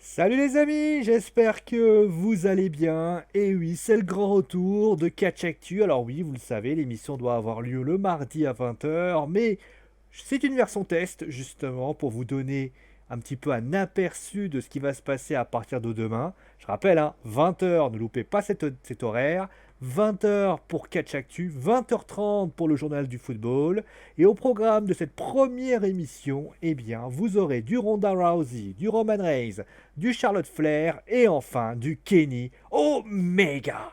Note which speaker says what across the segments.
Speaker 1: Salut les amis, j'espère que vous allez bien. Et oui, c'est le grand retour de Catch Actu. Alors oui, vous le savez, l'émission doit avoir lieu le mardi à 20h, mais c'est une version test justement pour vous donner un petit peu un aperçu de ce qui va se passer à partir de demain. Je rappelle, 20h, ne loupez pas cet horaire. 20h pour Catch Actu, 20h30 pour le journal du football. Et au programme de cette première émission, eh bien, vous aurez du Ronda Rousey, du Roman Reigns, du Charlotte Flair et enfin du Kenny Omega.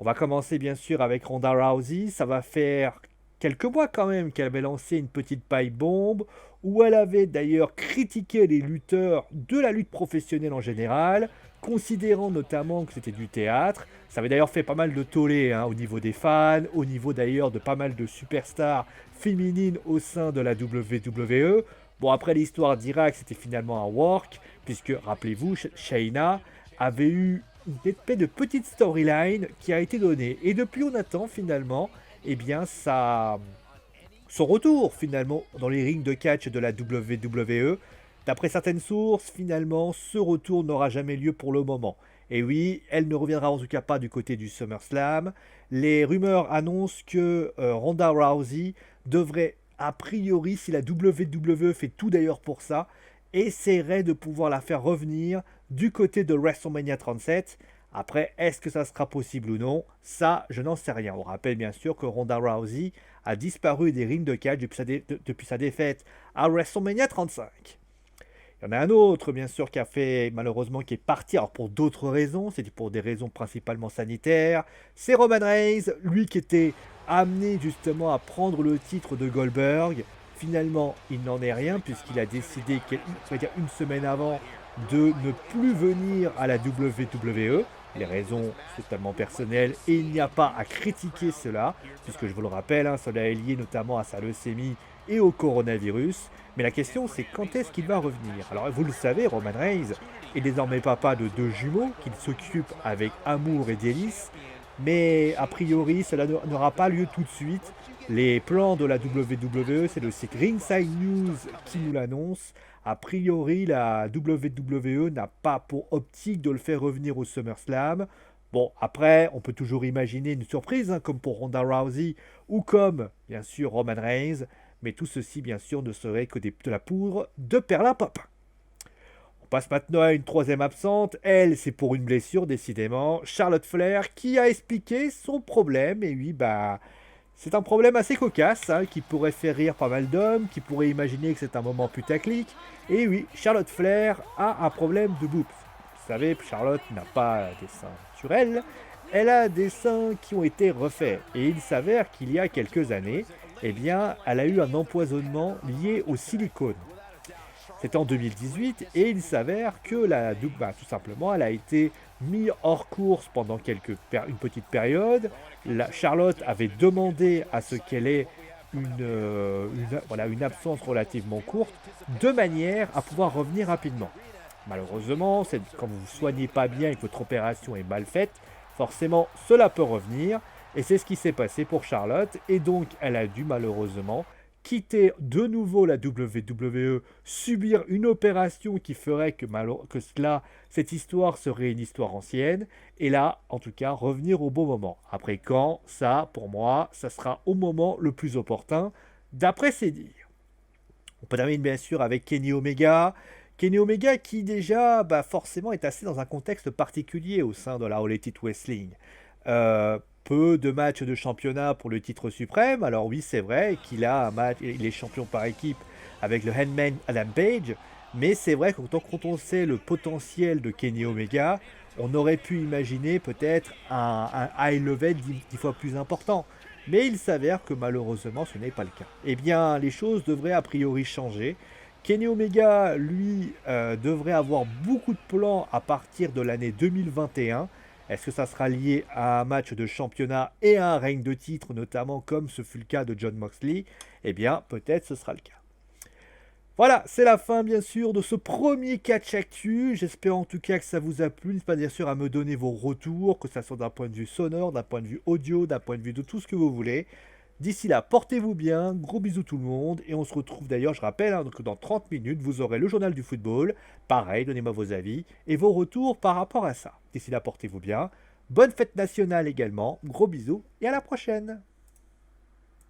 Speaker 1: On va commencer bien sûr avec Ronda Rousey. Ça va faire quelques mois quand même qu'elle avait lancé une petite paille bombe où elle avait d'ailleurs critiqué les lutteurs de la lutte professionnelle en général, considérant notamment que c'était du théâtre. Ça avait d'ailleurs fait pas mal de tollé au niveau des fans, au niveau d'ailleurs de pas mal de superstars féminines au sein de la WWE. Bon, après l'histoire d'Irak, c'était finalement un work, puisque rappelez-vous, Shayna avait eu une espèce de petite storyline qui a été donnée. Et depuis, on attend finalement, eh bien, son retour finalement dans les rings de catch de la WWE. D'après certaines sources, finalement, ce retour n'aura jamais lieu pour le moment. Et oui, elle ne reviendra en tout cas pas du côté du SummerSlam. Les rumeurs annoncent que Ronda Rousey devrait, a priori, si la WWE fait tout d'ailleurs pour ça, essaierait de pouvoir la faire revenir du côté de WrestleMania 37. Après, est-ce que ça sera possible ou non? Ça, je n'en sais rien. On rappelle bien sûr que Ronda Rousey a disparu des rings de catch depuis sa défaite à WrestleMania 35. Il y en a un autre, bien sûr, qui a fait, malheureusement, qui est parti, alors pour d'autres raisons, c'était pour des raisons principalement sanitaires. C'est Roman Reigns, lui qui était amené justement à prendre le titre de Goldberg. Finalement, il n'en est rien, puisqu'il a décidé, une semaine avant, de ne plus venir à la WWE. Les raisons totalement personnelles, et il n'y a pas à critiquer cela, puisque je vous le rappelle, cela est lié notamment à sa leucémie et au coronavirus. Mais la question, c'est quand est-ce qu'il va revenir? Alors, vous le savez, Roman Reigns est désormais papa de deux jumeaux qu'il s'occupe avec amour et délice. Mais a priori, cela n'aura pas lieu tout de suite. Les plans de la WWE, c'est le site Ringside News qui nous l'annonce. A priori, la WWE n'a pas pour optique de le faire revenir au SummerSlam. Bon, après, on peut toujours imaginer une surprise, comme pour Ronda Rousey ou comme, bien sûr, Roman Reigns. Mais tout ceci, bien sûr, ne serait que de la poudre de perlimpinpin. On passe maintenant à une troisième absente. Elle, c'est pour une blessure, décidément. Charlotte Flair, qui a expliqué son problème. Et oui, c'est un problème assez cocasse, qui pourrait faire rire pas mal d'hommes, qui pourrait imaginer que c'est un moment putaclic. Et oui, Charlotte Flair a un problème de boobs. Vous savez, Charlotte n'a pas des seins naturels. Elle a des seins qui ont été refaits. Et il s'avère qu'il y a quelques années, eh bien, elle a eu un empoisonnement lié au silicone. C'était en 2018 et il s'avère que tout simplement, elle a été mise hors course pendant une petite période. Charlotte avait demandé à ce qu'elle ait une absence relativement courte, de manière à pouvoir revenir rapidement. Malheureusement, quand vous ne vous soignez pas bien et que votre opération est mal faite, forcément, cela peut revenir. Et c'est ce qui s'est passé pour Charlotte. Et donc, elle a dû malheureusement quitter de nouveau la WWE, subir une opération qui ferait que cette histoire serait une histoire ancienne. Et là, en tout cas, revenir au bon moment. Après quand, ça, pour moi, ça sera au moment le plus opportun, d'après ses dires. On peut terminer bien sûr avec Kenny Omega. Kenny Omega qui déjà forcément est assez dans un contexte particulier au sein de la All Elite Wrestling. Peu de matchs de championnat pour le titre suprême. Alors oui, c'est vrai qu'il a un match, il est champion par équipe avec le Handman Adam Page. Mais c'est vrai que quand on sait le potentiel de Kenny Omega, on aurait pu imaginer peut-être un high level 10 fois plus important. Mais il s'avère que malheureusement ce n'est pas le cas. Eh bien, les choses devraient a priori changer. Kenny Omega, lui, devrait avoir beaucoup de plans à partir de l'année 2021. Est-ce que ça sera lié à un match de championnat et à un règne de titre, notamment comme ce fut le cas de John Moxley? Eh bien, peut-être ce sera le cas. Voilà, c'est la fin bien sûr de ce premier catch actu. J'espère en tout cas que ça vous a plu. N'hésitez pas bien sûr à me donner vos retours, que ce soit d'un point de vue sonore, d'un point de vue audio, d'un point de vue de tout ce que vous voulez. D'ici là, portez-vous bien, gros bisous tout le monde, et on se retrouve d'ailleurs, je rappelle, hein, donc dans 30 minutes, vous aurez le journal du football. Pareil, donnez-moi vos avis et vos retours par rapport à ça. D'ici là, portez-vous bien. Bonne fête nationale également, gros bisous et à la prochaine.